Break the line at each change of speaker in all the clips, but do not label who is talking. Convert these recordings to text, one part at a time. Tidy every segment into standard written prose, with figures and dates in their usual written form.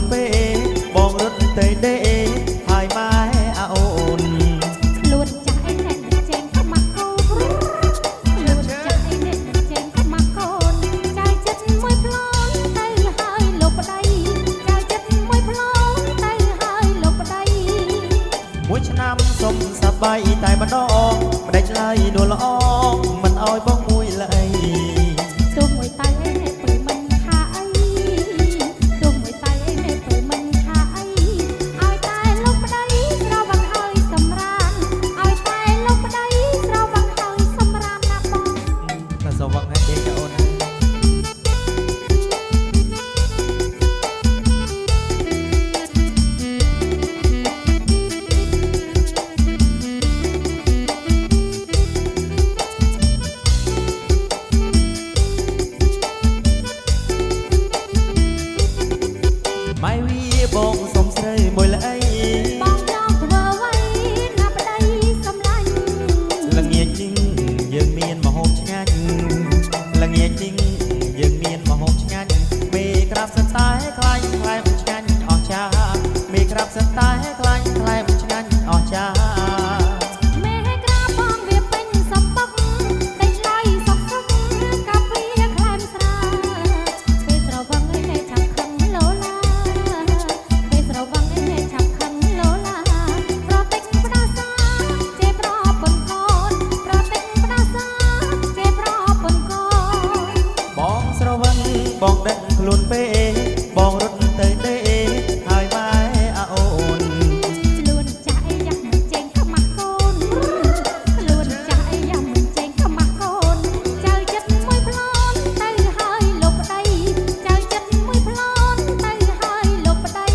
ខ្លួនពេបងរត់ទៅដេហើយម៉ែអាអូន
ខ្លួនចាស់ឯអ្នកចេញទៅមកកូនខ្លួនចាស់ឯអ្នកចេញទៅមកកូនចៅចិត្តមួយផ្លន់ទៅហើយលោកប្តីចៅចិត្តមួយផ្លន់ទៅហើយលោកប្តី
មួយឆ្នាំសុំសប្បាយតែម្ដងម្ដេចឡើយនួលល្អមិនអោយបងមួយលៃ
ទោះមួយតៃឯអ្នកពើមិនថាអីទោះមួយតៃឯអ្នកពើមិនថាអីឲ្យតែលោកប្តីស្រវឹងហើយសម្រានឲ្យតែលោកប្តីស្រវឹងហើយសម្រានណាបង
តែស្រវឹងហើយទេចាអូនម៉ៃវីបងសុំស្រីមួយលៃ
បងយកធ្វើໄວណាប្តីសម្លាញ់
ល្ងាចនេះយើងមានម្ហូបឆ្ងាញ់ល្ងាចនេះយើងមានម្ហូបឆ្ងាញ់មេក្រាបសិនតែខ្លាញ់ខ្លែមឆ្ងាញ់អស់ចាមេក្រាបសិនតែខ្លាញ់ខ្លែមឆ្ងាញ់អស់ចា
មេក្រាបបងវាពេញសំបុកតែឡៃសុកសុកកាពីខ្លែមស្រាពេលស្រវឹងឯអ្នកចាំខឹងឡូឡាពេលស្រវឹងឯអ្នកចាំខឹងឡូឡាប្រតិចផ្ដាសាចេប្រពន្ធកូនប្រតិចផ្ដាសាចេប្រពន្ធកូន
បងស្រវឹងបងដឹកខ្លួនពេបងរត់ទៅដេហើយម៉ែអាអូន
ខ្លួនចាស់ឯយ៉ាស់មិនចេញខ្មាស់កូនខ្លួនចាស់ឯយ៉ាស់មិនចេញខ្មាស់កូនចៅចិត្តមួយផ្លន់ទៅហើយលោកប្តីចៅចិត្តមួយផ្លន់ទៅហើយលោកប្តី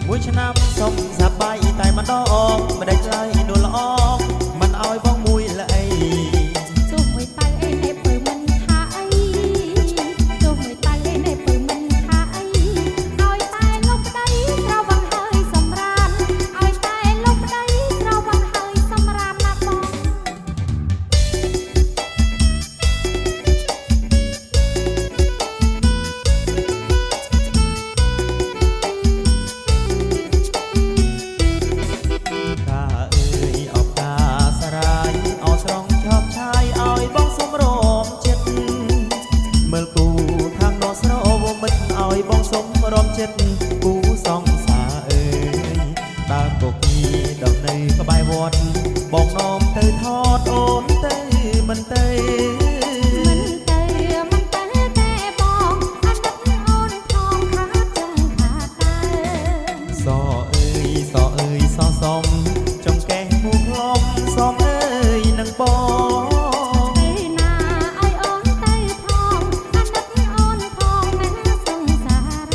មួយឆ្នាំសុំសប្បាយតែម្ដងម្ដេចឡើយនួលល្អមិនអោយបងមួយលៃ
ទោះមួយតៃឯអ្នកពើមិនថាអីទោះមួយតៃឯអ្នកពើមិនថាអីឲ្យតែលោកប្តីស្រវឹងហើយសម្រានឲ្យតែលោកប្តីស្រវឹងហើយសម្រានណាបង
កាអើយអបកាសរាយអស្រងចប់ឆាយឲ្យបងសុំរំចិត្តមើលគូខាងនោះស្រវមិត្តឲ្យបងសុំរំចិត្តគូសងសាអើយដើរពុកគីដល់នៅក្បែរវត្តបងនាំទៅថតអូនទៅមិនទៅ
មិនទៅមិនទៅតែបងអាណិតអូនផងខាតចង់ខាតតើ
សអើយសអើយសសំចង្កេះមូខ្លំសំអើយនឹងបង
ពេលណាឲ្យអូនទៅផងអាណិតអូនផងណាសង្សារ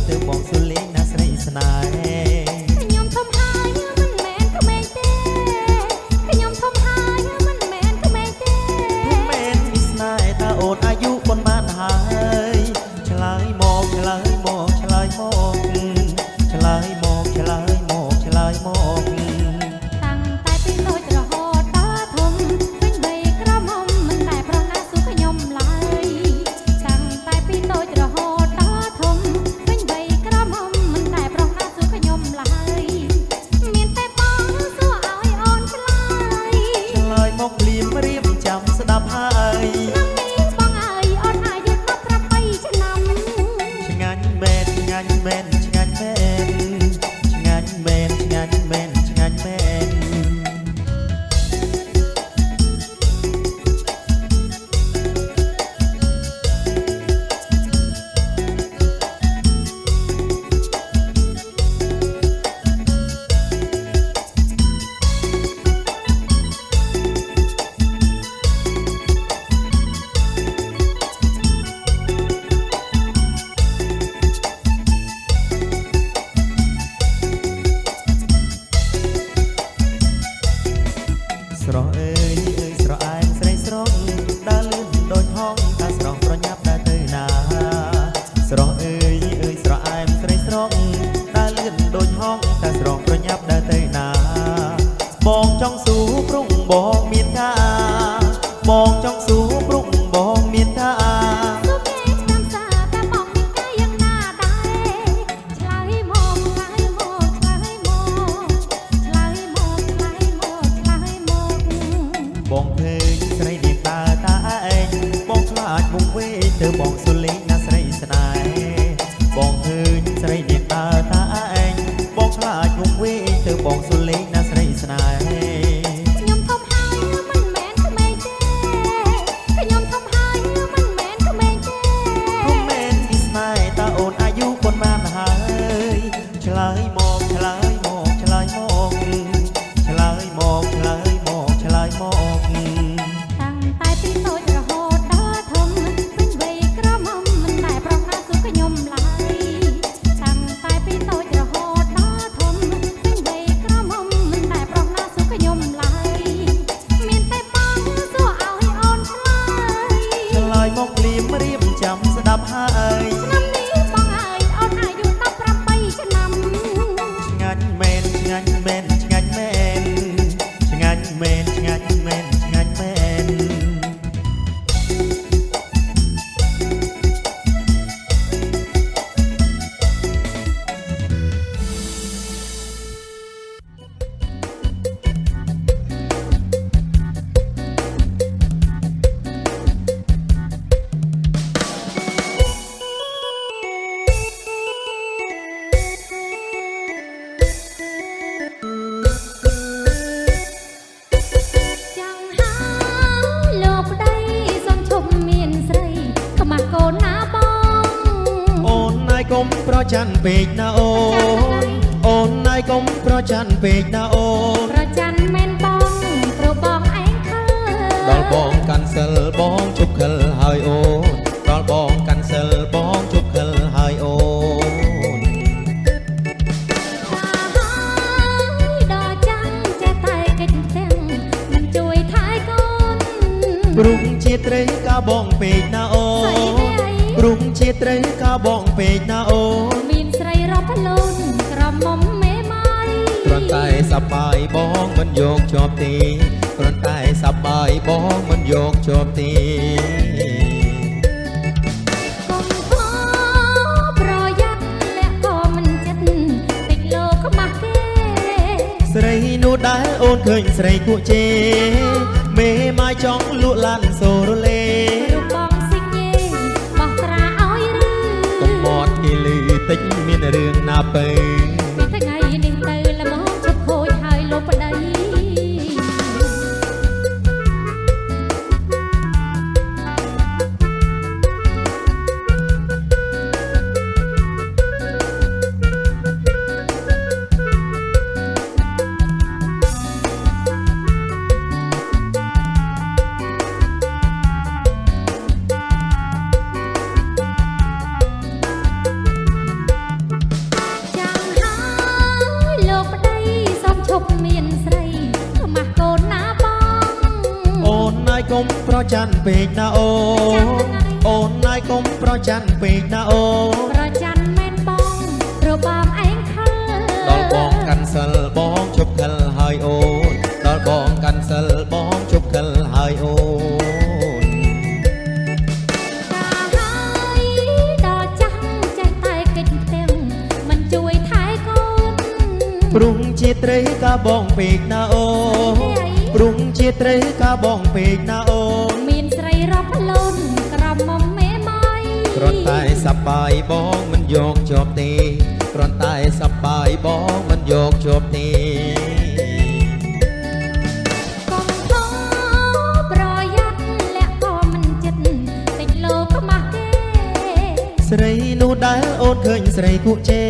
ទៅបងសុលេងណាស្រីស្នេហ៍
ខ្ញុំធំហើយមិនមែនក្មេងទេខ្ញុំធំហើយមិនមែនក្មេងទេ
មែនពីស្នេហ៍តើអូនអាយុប៉ុន្មានហើយឆ្លើយមកឆ្លើយមកឆ្លើយមកឆ្លើយមកឆ្លើយមកឆ្លើយមក
តាំងតែពីតូចរហូតដល់ធំពេញវ័យក្រមុំមិនដែលប្រុសណាសួរខ្ញុំឡើយតាំងតែពីតូចរហូតដល់ធំពេញវ័យក្រមុំមិនដែលប្រុសណាសួរខ្ញុំឡើយមានតែបងសួរឲ្យអូនឆ្លើយ
ឆ្លើយមកភ្លាមរៀបចាំស្ដាប់ហើយ
ឆ្នាំនេះបងអើយអូនអាយុ18ឆ្នាំ
ឆ្ងាញ់មែនឆ្ងាញ់មែនឆ្ងាញ់មែនឆ្ងាញ់មែនឆ្ងាញ់មែនឆ្ងាញ់មែន ស្រស់អើយអើយស្រអែមស្រីស្រស់ដើរលឿនដូចហងថាស្រស់ប្រញាប់ដើរទៅណាស្រស់អើយអើយស្រអែមស្រីស្រស់ដើរលឿនដូចហងថាស្រស់ប្រញាប់ដើរទៅណាបងចង់ស៊ូព្រុងបងមានថាបងចង់ស៊ូព្រុងបងមានថា
សួរគេឆ្នាំសាតែបងមានកាយយ៉ាងណាដែរឆ្លើយមកឆ្លើយមកឆ្លើយមកឆ្លើយមកឆ្លើយមកឆ្លើយមក
បងឃើញស្រីនាងដើរតាឯងបងខ្លាចវង្វេងទៅបងសុលេងណាស្រីស្នេហ៍បងឃើញស្រីនាងដើរតាឯងបងខ្លាចវង្វេងទៅបងសុលេងណាស្រីស្នេហ៍
ខ្ញុំធំហើយមិនមែនក្មេងទេខ្ញុំធំហើយមិនមែនក្មេងទេ
ពុំមែនពីស្នេហ៍តើអូនអាយុប៉ុន្មានហើយឆ្លើយមកឆ្លើយមកឆ្លើយមកឆ្លើយមកឆ្លើយមកឆ្លើយមក
តាំងតែពីតូចរហូតដល់ធំពេញវ័យក្រមុំមិនដែលប្រុសណាសួរខ្ញុំឡើយតាំងតែពីតូចរហូតដល់ធំពេញវ័យក្រមុំមិនដែលប្រុសណាសួរខ្ញុំឡើយមានតែបងសួរឲ្យអូនឆ្លើយ
ឆ្លើយមកភ្លាមរៀបចាំស្ដាប់ហើយ
ឆ្នាំនេះបងអើយអូនអាយុ18ឆ្នាំ
ឆ្ងាញ់មែនឆ្ងាញ់មែនឆ្ងាញ់មែនឆ្ងាញ់មែនឆ្ងាញ់មែនឆ្ងាញ់មែន
ចាំហើយលោកប្តីសុំឈប់មានស្រីខ្មាស់កូនណាបង
អូនណាយកុំប្រច័ណ្ឌពេកណាអូនអូនណាយកុំប្រច័ណ្ឌពេកណាអូន
ប្រច័ណ្ឌមែនបងព្រោះបងឯងខើ
ដល់បងកាន់សិលបងជប់ខិលហើយអូនដល់បងកាន់សិលបងជប់ខិលហើយអូន
ហើយដល់ចាំចេះតែកិច្ចទាំងមិនជួយថែកូន
រុងជាត្រីកាបងពេកណាអូនរុងជាត្រីកាបងពេកណាអូន
មានស្រីរាប់លូនក្រមុំមេម៉ាយ
គ្រាន់តែសប្បាយបងមិនយកជាប់ទេគ្រាន់តែសប្បាយបងមិនយកជាប់ទេ
កុំខកប្រយ័ត្នលាក់ក៏មិនចិត្តតិចលោកខ្មាស់គេ
ស្រីនោះដែលអូនឃើញស្រីគួជេមេម៉ាយចង់លក់ឡានសូរ៉ូលេ
រូបបងសិចញេបោះត្រាឲ្យឬ
កុំមាត់គេលឺតិចមានរឿងណាពើ
ពីថ្ងៃនេះទៅល្មមឈប់ខូចហើយលោកប្តី
ក ប្រច័នពេកណាអូអូនណាយកុំប្រច័នពេកណាអូ
ប្រច័នមែនបងរបាំឯងខល
ដល់បងកាន់សិលបងជប់ខិលហើយអូនដល់បងកាន់សិលបងជប់ខិលហើយអូន
កាហើយដល់ចាស់ចេះតែកិច្ចផ្ទាំងមិនជួយថែកូន
ព្រុងជាត្រីកាបងពេកណាអូព្រុងជាត្រីកាបងពេកណាអូន
មានស្រីរាប់លូនក្រមុំមេម៉ៃ
គ្រាន់តែសប្បាយបងមិនយកជាប់ទេគ្រាន់តែសប្បាយបងមិនយកជាប់ទេ
កុំខកប្រយ័ត្នលាក់ក៏មិនចិត្តតិចលោខ្មាស់គេ
ស្រីនោះដែលអូនឃើញស្រីគូជេ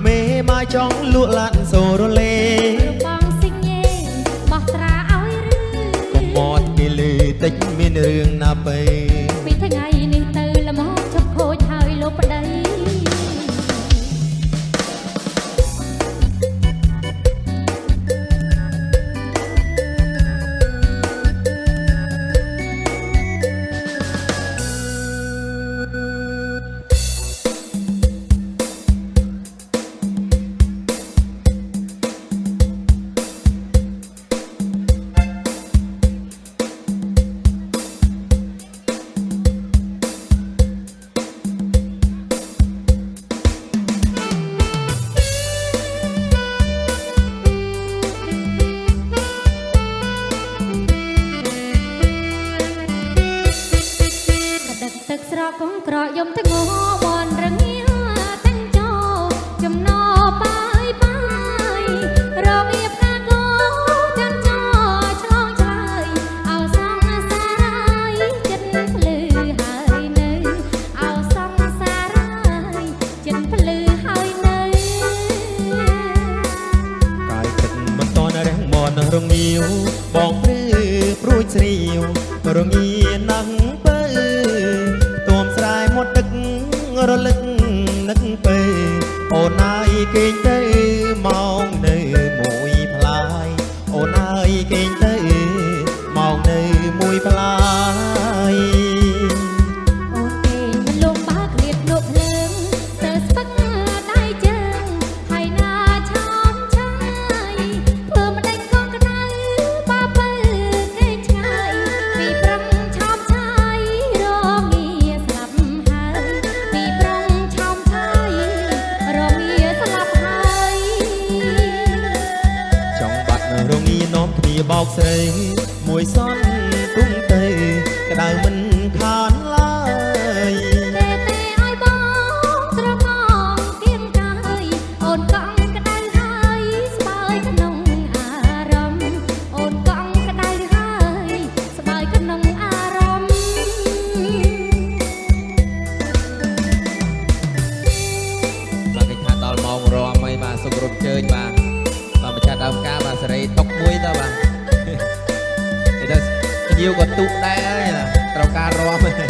មេមកចង់លក់ឡានសូរលេ
របងសិញេបោះត្រាឲ្យឬ
កុំមាត់គេលឺតិចមានរឿងណាបី
ពីថ្ងៃនេះទៅល្មមជប់ខូចហើយលោកប្តី ទឹកស្រកកងក្រយំទឹកងបនរងាតាំងចោចំណោបាយបាយរងាផ្កាកោចាំចោឆ្លងឆ្លើយអោសងសារាយចិត្តភ្លឺហើយនៅអោសងសារាយចិត្តភ្លឺហើយនៅ
កាយទឹកមិនតនរាំងមនរងាវបងព្រឺព្រួយស្រីវរងាណាស់បើទួមស្រែមាត់ទឹករលឹកនឹកពេអូនណាយគេងទៅមកនៅមួយផ្លាយអូនណាយគេងទៅមកនៅមួយផ្លាយ
អូនគេមិនលងបាក្លៀតលោកភ្លើងសើស្ពឹកដៃជើងហើយណាឆោមឆាយធ្វើមិនដេញកងក្តៅបាពើគេឆ្ងាយពីប្រឹងឆោមឆាយរងាស្លាប់ហើយពីប្រឹងឆោមឆាយរងាស្លាប់ហើយ
ចង់បាត់រងានាំគ្នាបោកស្រីមួយសនគុំទៅក្តៅមិនខានឡើយ
តែឲ្យបងត្រកងគៀងកាយអូនកង់ក្តៅហើយស្បើយក្នុងអារម្មណ៍អូនកង់ក្តៅហើយស្បើយក្នុងអារម្មណ៍
បាទគេថាដល់ម៉ោងរំហើយបាទសូមគ្រប់ជើញបាទបាទម្ចាស់ដើមការបាទសេរីតុកមួយតើបាទគេថាញៀវក៏ទុកដែរហើយណាត្រូវការរំហើយ
ទឹក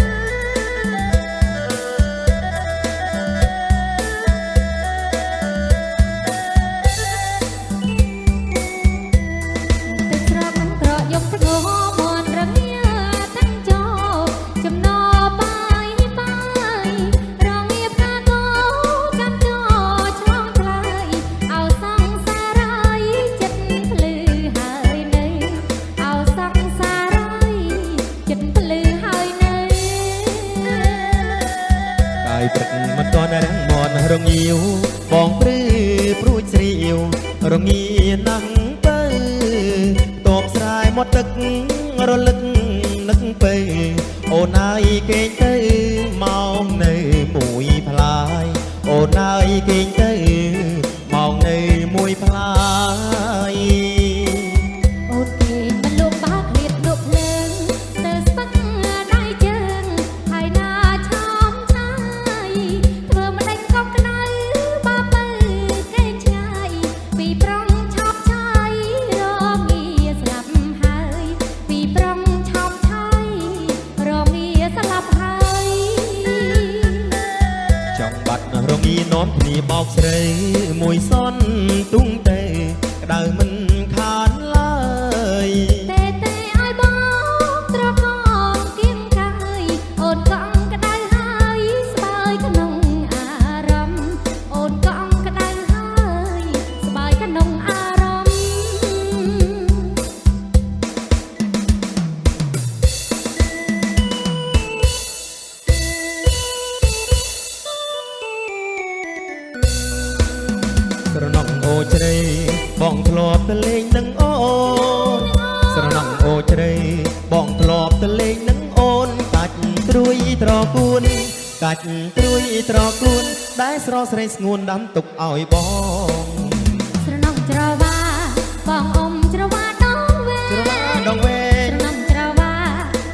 ស្រកនឹងក្រយំទឹកងបនរងាតាំងចោចំណោបាយបាយរងាផ្កាកោចាំចោឆ្លងឆ្លើយអោសងសារាយចិត្តភ្លឺហើយនៅអោសងសារាយចិត្តភ្លឺហើយនៅ
កាយព្រឹកមិនតនរាំងមនរងាវបងព្រឺព្រួយស្រីវរងាណាស់បើតបស្រែមាត់ទឹករលឹកនឹកពេអូនណាយគេងទៅមកនៅមួយផ្លាយអូនណាយគេងទៅមកនៅមួយផ្លាយ
អូនគេមិនលងបាក្លៀតលោកភ្លើងសើស្ពឹកដៃជើងហើយណាឆោមឆាយធ្វើមិនដេញកប់ក្តៅបាពើគេឆ្ងាយពីប្រងឆោមឆាយរងាស្លាប់ហើយពីប្រងឆោមឆាយរងាស្លាប់ហើយ
ចង់បាត់រងានាំគ្នាបោកស្រីមួយសនទុំទេក្តៅមិនខានឡើយ
តែឲ្យបងត្រកង
អូជ្រៃបងធ្លាប់ទៅលេងនឹងអូនស្រណំអូជ្រៃបងធ្លាប់ទៅលេងនឹងអូនកាច់ត្រួយត្រកួនកាច់ត្រួយត្រកួនដែលស្រស់ស្រីស្ងួនដាំទុកឲ្យបង
ស្រណុកច្រវាបងអ៊ំច្រវាដងវែង
ច្រវាដងវែង
ស្រណុកច្រវា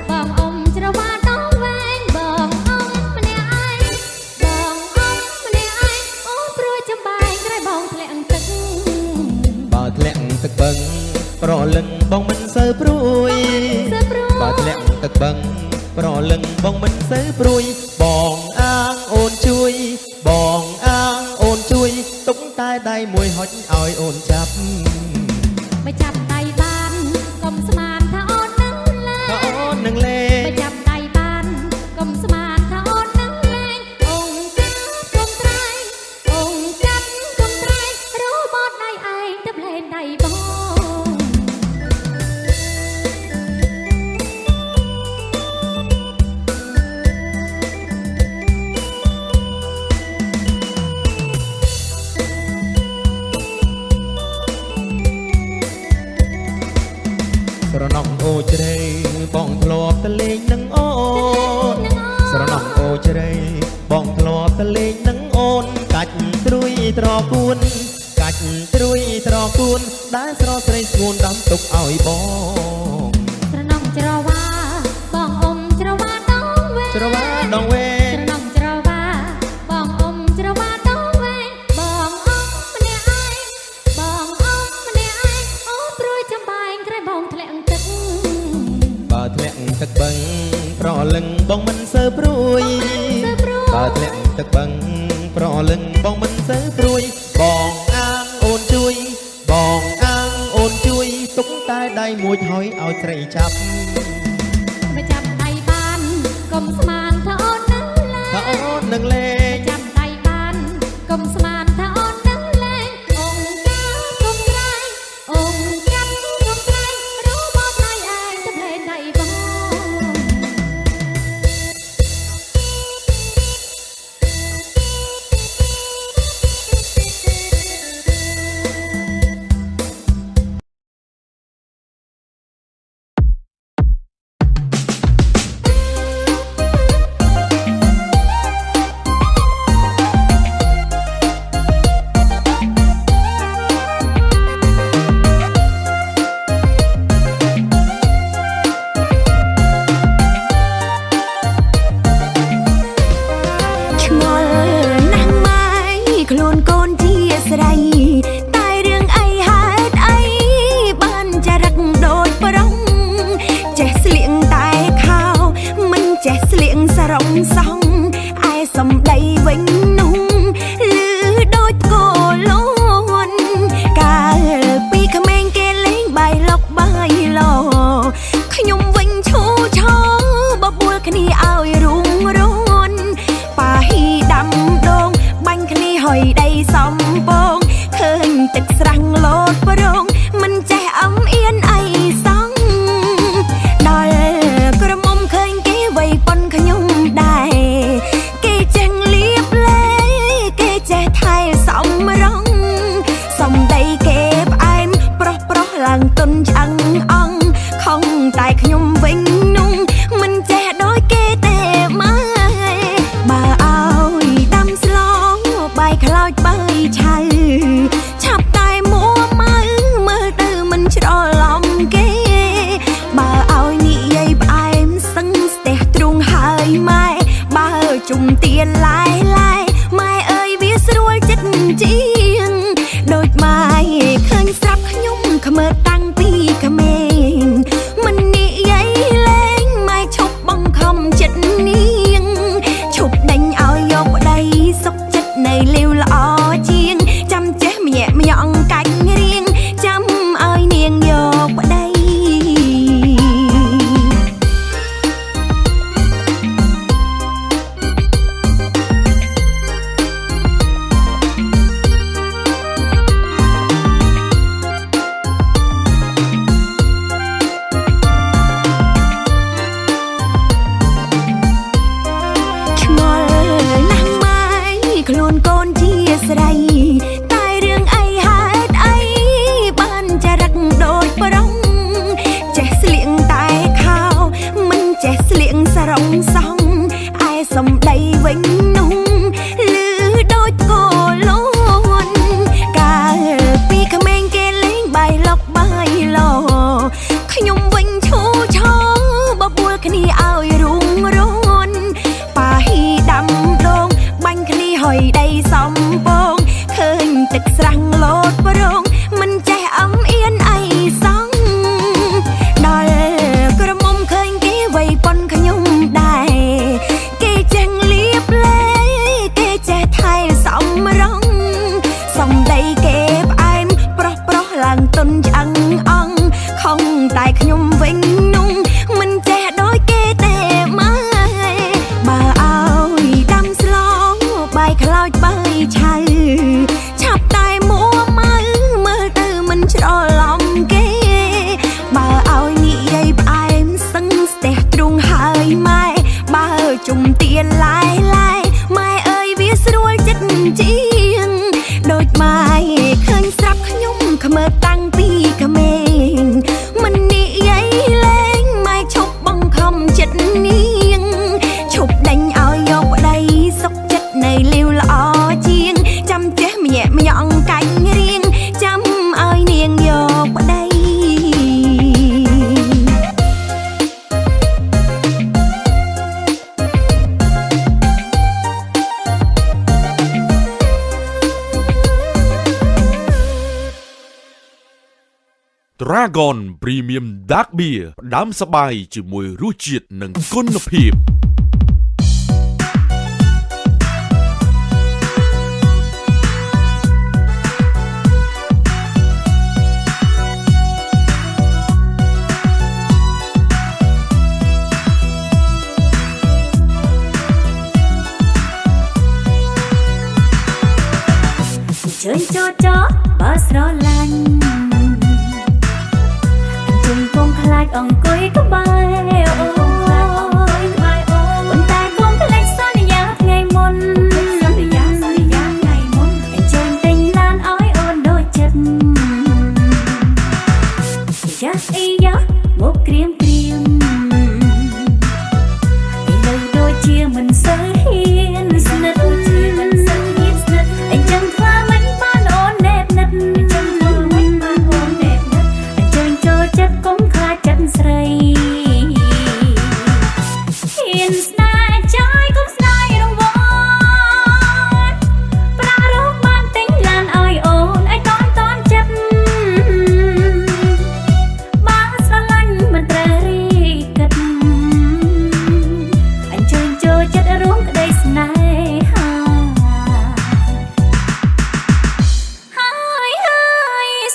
បងអ៊ំច្រវាដងវែងបងអ៊ំម្នាក់ឯងបងអ៊ំម្នាក់ឯងអូនព្រួយចំបែងក្រោយបងធ្លាក់ទឹក
បើធ្លាក់ទឹកបឹងប្រលឹងបងមិនសូវព្រួយ
សើព្រួយ
បើធ្លាក់ទឹកបឹងប្រលឹងបងមិនសូវព្រួយបងអាងអូនជួយបងអាងអូនជួយទុកតែដៃមួយហុចឲ្យអូនចាប់
បើចាប់ដៃបានកុំស្មានថាអូននឹងលែង
ថាអូននឹងលេង
បើចាប់ដៃបានកុំស្មានថាអូននឹងលែងអង្គកាកុំត្រែងអង្គកាត់កុំត្រែងរបត់ដៃឯងទៅលែងដៃបង
ស្រណំអូជ្រៃបងធ្លាប់ទៅលេងនឹងអូនស្រណំអូជ្រៃបងធ្លាប់ទៅលេងនឹងអូនកាច់ត្រួយត្រកួនកាច់ត្រួយត្រកួនដែលស្រស់ស្រីស្ងួនដាំទុកឲ្យបង
ស្រណុកច្រវាបងអ៊ំច្រវាដងវែង
ច្រវាដងវែង
ស្រណុកច្រវាបងអ៊ំច្រវាដងវែងបងអ៊ំម្នាក់ឯងបងអ៊ំម្នាក់ឯងអូនព្រួយចំបែងក្រោយបងធ្លាក់ទឹក
បើធ្លាក់ទឹកបឹងប្រលឹងបងមិនសូវព្រួយ
សើព្រួយ
បើធ្លាក់ទឹកបឹងប្រលឹងបងមិនសូវព្រួយបងអាងអូនជួយបងអាងអូនជួយទុកតែដៃមួយហើយឲ្យស្រីចាប់
បើចាប់ដៃបានកុំស្មានថាអូននឹងលែង
ថាអូននឹងលេង
បើចាប់ដៃបានកុំស្មានថាអូននឹងលែងអង្គកាកុំត្រែងអង្គកាត់កុំត្រែងរបត់ដៃឯងទៅលែងដៃបង
ឆ្ងល់ណាស់ម៉ែខ្លួនកូនជាស្រីតែរឿងអីហេតុអីបានចរិតដូចប្រុងចេះស្លៀងតែខោមិនចេះស្លៀងសរងសងឯសំដីវិញនោះលឺដូចគោលូនកាលពីក្មេងគេលេងបាយលុកបាយឡោខ្ញុំវិញឈូឆោបបួលគ្នាឲ្យរួងរួន ប៉ាហ៊ីដាំដងបាញ់គ្នាហុយដីសំពងឃើញទឹកស្រាំងលោតប្រងមិនចេះអំអៀនអីសងដល់ក្រមុំឃើញគេវ័យប៉ុនខ្ញុំដែរគេចេះលៀបលេគេចេះថែសំរងសំដីគេផ្អែមប្រុសប្រុសឡើងទុនឆ្អឹងអងខំតែខ្ញុំវិញនោះមិនចេះដូចគេទេម៉ែ បើឲ្យដាំស្លបាយខ្លោចបាយឆៅឆាប់តែមួម៉ៅមើលទៅមិនច្រឡំគេបើឲ្យនិយាយផ្អែមសឹងស្ទះទ្រូងហើយម៉ែបើជុំទៀនឡាយឡាយម៉ែអើយវាស្រួលចិត្តជាងដូចម៉ែឃើញស្រាប់ខ្ញុំខ្មើតាំងពីក្មេងមិននិយាយលេងម៉ែឈប់បង្ខំចិត្តនាង ឈប់ដេញឲ្យយកប្តីសុខចិត្តនៅលាវល្អជាងចាំចេះម្ញាក់ម្យ៉ងកាច់រៀងចាំឲ្យនាងយកប្តី
អ
ទឹកស្រះលោតប្រងមិនចេះអំអៀនអីសងដល់ក្រមុំឃើញគេវ័យប៉ុនខ្ញុំដែរគេចេះលៀបលេគេចេះថែសំរងសំដីគេផ្អែមប្រុសប្រុសឡើងទុនឆ្អឹងអងខំតែខ្ញុំវិញនោះមិនចេះដូចគេទេម៉ែបើឲ្យដាំស្លបាយខ្លោចបាយឆៅឆាប់តែមួម៉ៅមើលទៅមិនច្រឡំគេបើឲ្យនិយាយផ្អែមសឹងស្ទះទ្រូងហើយម៉ែបើជុំទៀនឡាយឡាយម៉ែអើយវាស្រួលចិត្តជាងដូចម៉ែឃើញស្រាប់ខ្ញុំខ្មើតាំងពីក្មេងមិននិយាយលេងម៉ែឈប់បង្ខំចិត្តនាងឈប់ដេញឲ្យយកប្តីសុខចិត្តនៅលាវល្អជាងចាំចេះម្ញាក់ម្ញងកាច់រៀងចាំឲ្យនាងយកប្តី
Dragon Premium Dark Beer ផ្ដាំសបាយជាមួយរសជាតិនិងគុណភាព
ជើញចោចោបើស្រឡាញ់ជើញកុំខ្លាចអង្គុយក្បែរអូប៉ុន្តែកុំភ្លេចសន្យាថ្ងៃមុនជើញទិញឡានឲ្យអូនដូចចិត្តយ៉ាអីយ៉ាមកក្រៀមក្រៀមឥឡូវដូចជាមិនសូវហ៊ានស្និទ្ធអញ្ចឹងធ្វើមិនបានអូនណែបនិតអញ្ចឹងចូលចិត្តកុំខ្លាចចិត្តស្រីហ៊ានស្នេហ៍ចាយកុំស្ដាយរង្វាន់ប្រារព្ធបានទិញឡានឲ្យអូនឲ្យតន់ចិត្តបានស្រឡាញ់មិនត្រូវរីគិតអញ្ចឹងចូលចិត្តរួមក្តីស្នេហា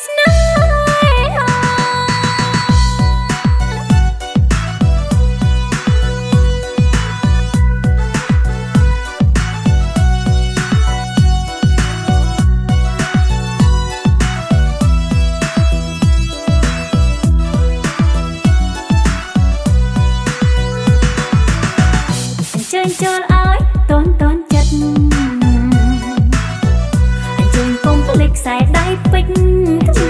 ស្នេហាអញ្ជើញចូលឲ្យតន់ចិត្តអញ្ជើញកុំភ្លេចខ្សែដៃពេជ្រ